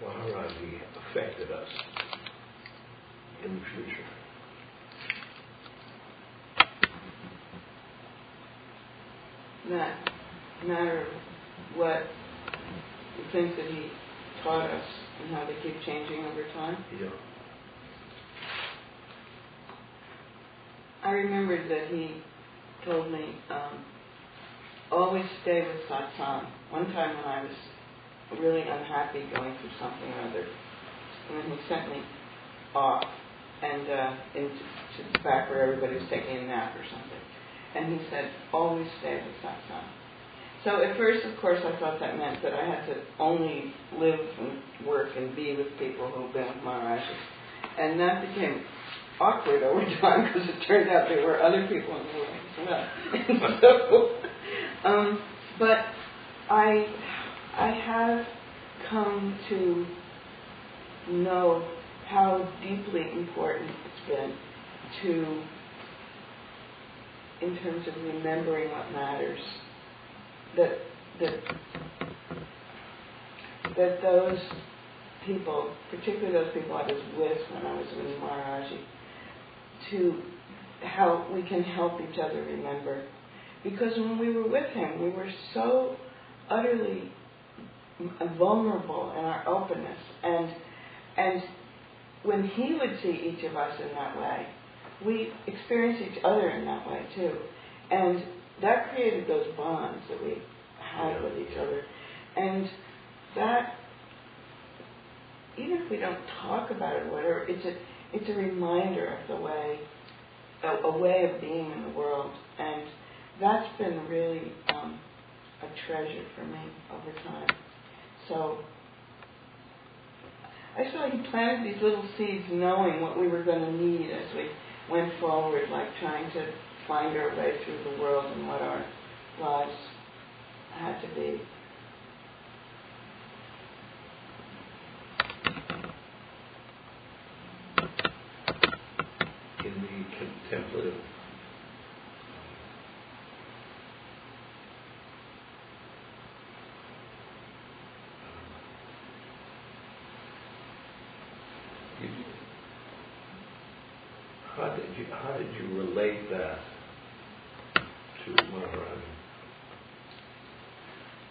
Maharaj-ji affected us in the future. That matter of what the things that he taught us and how they keep changing over time. Yeah. I remembered that he told me, always stay with satsang. One time when I was really unhappy going through something or other, and then he sent me off and into back where everybody was taking a nap or something. And he said, always stay with satsang. So at first, of course, I thought that meant that I had to only live and work and be with people who've been with Maharaj-ji. And that became awkward over time because it turned out there were other people in the world as well. And so, but I have come to know how deeply important it's been to, in terms of remembering what matters, that those people, particularly those people I was with when I was with Maharaj-ji, to how we can help each other remember. Because when we were with him, we were so utterly vulnerable in our openness. And when he would see each of us in that way, we experienced each other in that way too. And that created those bonds that we had with each other. And that, even if we don't talk about it or whatever, it's a reminder of the way, a way of being in the world. And that's been really a treasure for me over time. So I feel like he planted these little seeds knowing what we were going to need as we went forward, like trying to find our way through the world and what our lives had to be. In the contemplative how did you relate that to Maharaj?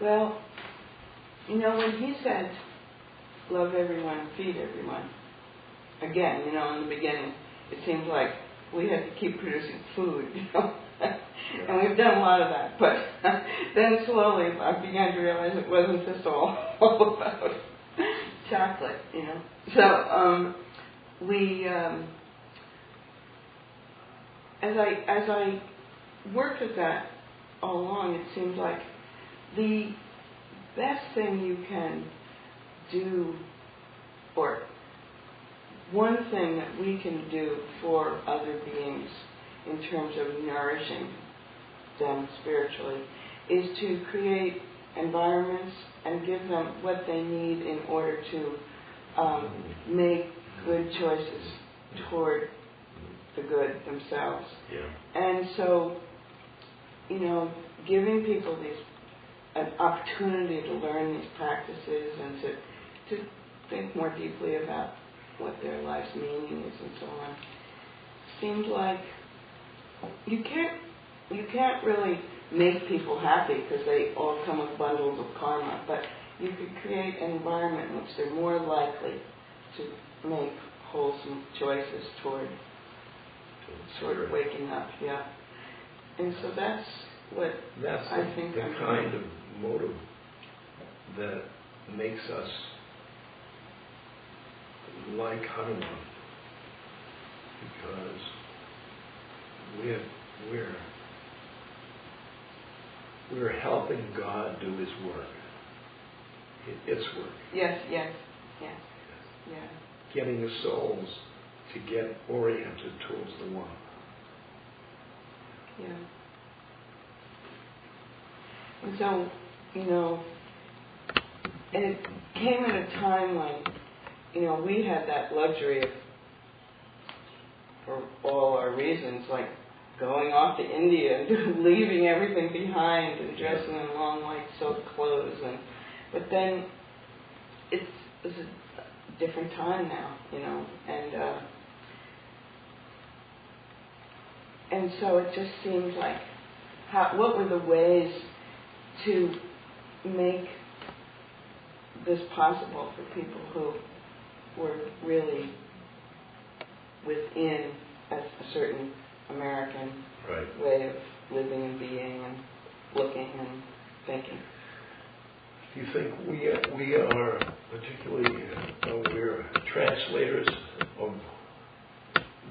Well, when he said, love everyone, feed everyone, again, in the beginning, it seemed like we had to keep producing food, and we've done a lot of that. But then slowly I began to realize it wasn't just all about chocolate, So we, as I worked with that all along, it seemed like the best thing you can do, or one thing that we can do for other beings in terms of nourishing them spiritually, is to create environments and give them what they need in order to make good choices toward the good themselves. Yeah. And so, giving people an opportunity to learn these practices and to think more deeply about what their life's meaning is and so on, seemed like you can't really make people happy because they all come with bundles of karma, but you could create an environment in which they're more likely to make wholesome choices toward waking up. Yeah. And so that's what I think the kind of motive that makes us like Hanuman, because we're helping God do His work. It's work. Yes. Yeah. Getting the souls to get oriented towards the one. Yeah. And so, and it came at a time when, we had that luxury of, for all our reasons, like going off to India and leaving everything behind and dressing in long white silk clothes. But then it's was a different time now, you know, and so it just seemed like, what were the ways to make this possible for people who were really within a certain American way of living and being and looking and thinking. Do you think we are particularly we're translators of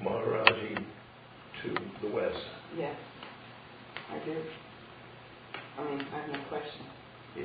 Maharaj-ji to the West? Yes, I do. I mean, I have no question. Yeah.